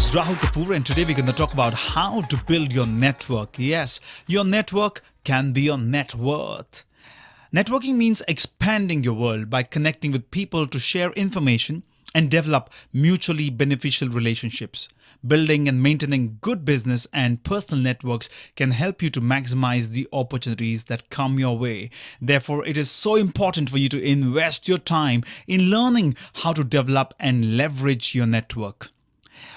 is Rahul Kapoor, and today we're going to talk about how to build your network. Yes, your network can be your net worth. Networking means expanding your world by connecting with people to share information and develop mutually beneficial relationships. Building and maintaining good business and personal networks can help you to maximize the opportunities that come your way. Therefore, it is so important for you to invest your time in learning how to develop and leverage your network.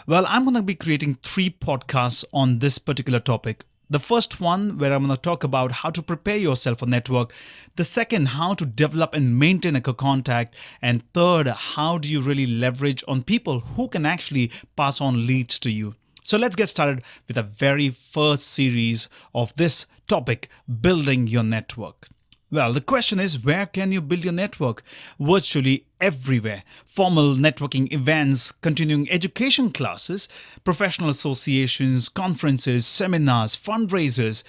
Well, I'm going to be creating 3 podcasts on this particular topic. The first one, where I'm going to talk about how to prepare yourself for network. The second, how to develop and maintain a contact. And third, how do you really leverage on people who can actually pass on leads to you. So let's get started with the very first series of this topic, building your network. Well, the question is, where can you build your network? Virtually everywhere. Formal networking events, continuing education classes, professional associations, conferences, seminars, fundraisers,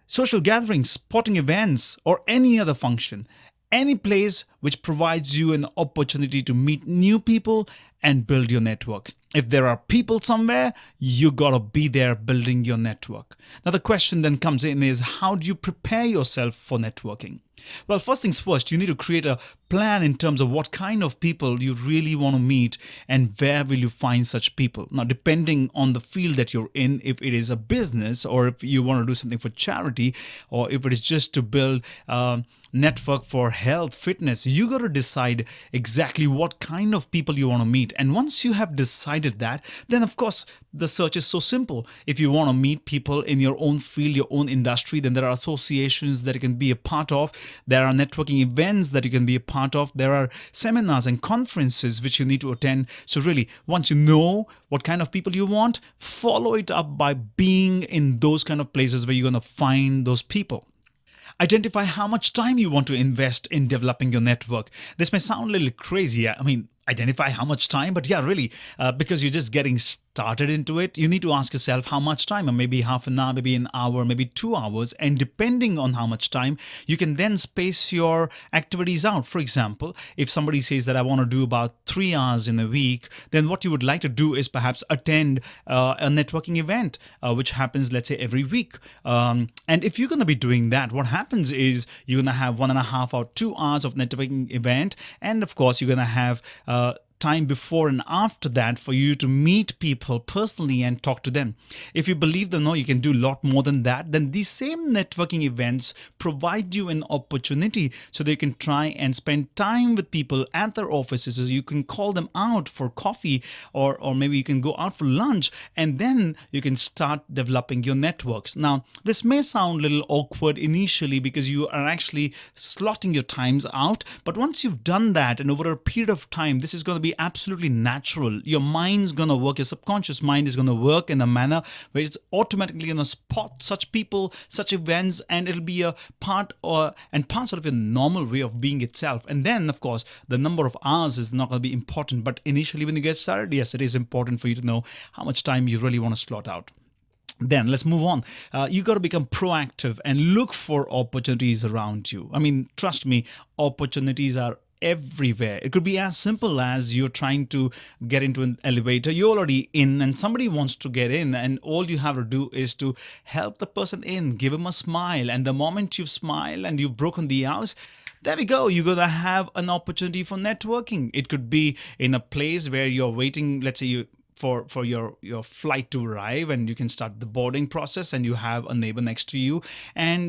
social gatherings, sporting events, or any other function. Any place which provides you an opportunity to meet new people and build your network. If there are people somewhere, you gotta be there building your network. Now the question then comes in is, how do you prepare yourself for networking? Well, first things first, you need to create a plan in terms of what kind of people you really want to meet and where will you find such people. Now, depending on the field that you're in, if it is a business or if you want to do something for charity or if it is just to build a network for health, fitness, you got to decide exactly what kind of people you want to meet. And once you have decided that, then of course, the search is so simple. If you want to meet people in your own field, your own industry, then there are associations that you can be a part of. There are networking events that you can be a part of. There are seminars and conferences which you need to attend. So really, once you know what kind of people you want, follow it up by being in those kind of places where you're going to find those people. Identify how much time you want to invest in developing your network. This may sound a little crazy. I mean, identify how much time, but yeah, really, because you're just getting started into it, you need to ask yourself how much time, or maybe half an hour, maybe an hour, maybe 2 hours. And depending on how much time, you can then space your activities out. For example, if somebody says that I want to do about 3 hours in a week, then what you would like to do is perhaps attend a networking event, which happens, let's say, every week. And if you're going to be doing that, what happens is you're going to have 1.5 or 2 hours of networking event. And of course, you're going to have time before and after that for you to meet people personally and talk to them. If you believe that no, you can do a lot more than that, then these same networking events provide you an opportunity so they can try and spend time with people at their offices. So you can call them out for coffee or maybe you can go out for lunch, and then you can start developing your networks. Now, this may sound a little awkward initially because you are actually slotting your times out, but once you've done that and over a period of time, this is going to be absolutely natural. Your mind's going to work, your subconscious mind is going to work in a manner where it's automatically going to spot such people, such events, and it'll be a part and parcel of your normal way of being itself. And then, of course, the number of hours is not going to be important. But initially, when you get started, yes, it is important for you to know how much time you really want to slot out. Then let's move on. You got to become proactive and look for opportunities around you. I mean, trust me, opportunities are everywhere. It could be as simple as you're trying to get into an elevator, you're already in and somebody wants to get in, and all you have to do is to help the person in, give him a smile, and the moment you smile and you've broken the ice, there we go, you're going to have an opportunity for networking. It could be in a place where you're waiting, let's say you for your flight to arrive, and you can start the boarding process, and you have a neighbor next to you, and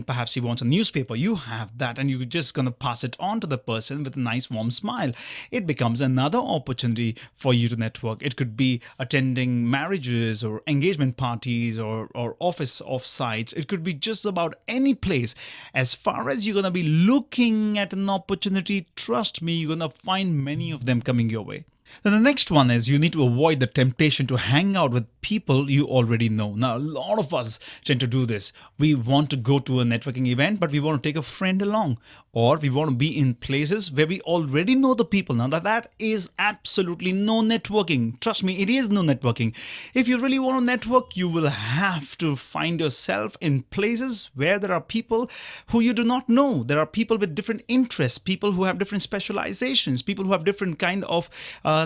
perhaps he wants a newspaper. You have that, and you're just going to pass it on to the person with a nice warm smile. It becomes another opportunity for you to network. It could be attending marriages or engagement parties or office offsites. It could be just about any place. As far as you're going to be looking at an opportunity, trust me, you're going to find many of them coming your way. Then the next one is you need to avoid the temptation to hang out with people you already know. Now, a lot of us tend to do this. We want to go to a networking event, but we want to take a friend along. Or we want to be in places where we already know the people. Now, that is absolutely no networking. Trust me, it is no networking. If you really want to network, you will have to find yourself in places where there are people who you do not know. There are people with different interests, people who have different specializations, people who have different kind of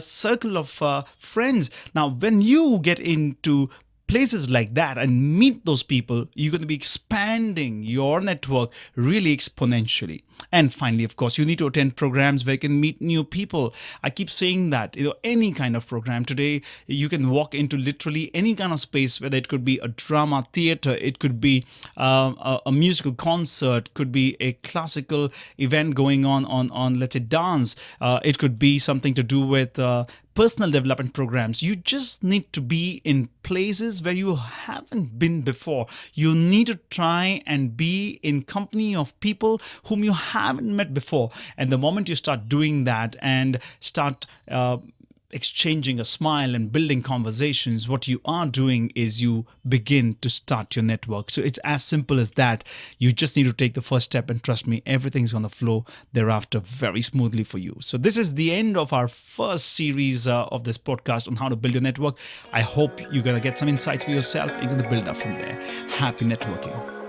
circle of friends. Now, when you get into places like that and meet those people, you're going to be expanding your network really exponentially. And finally, of course, you need to attend programs where you can meet new people. I keep saying that, any kind of program today, you can walk into literally any kind of space, whether it could be a drama theater, it could be a musical concert, could be a classical event going on let's say dance. It could be something to do with personal development programs. You just need to be in places where you haven't been before. You need to try and be in company of people whom you haven't met before. And the moment you start doing that and start exchanging a smile and building conversations, what you are doing is you begin to start your network. So it's as simple as that. You just need to take the first step, and trust me, everything's going to flow thereafter very smoothly for you. So this is the end of our first series of this podcast on how to build your network. I hope you're going to get some insights for yourself. You're going to build up from there. Happy networking.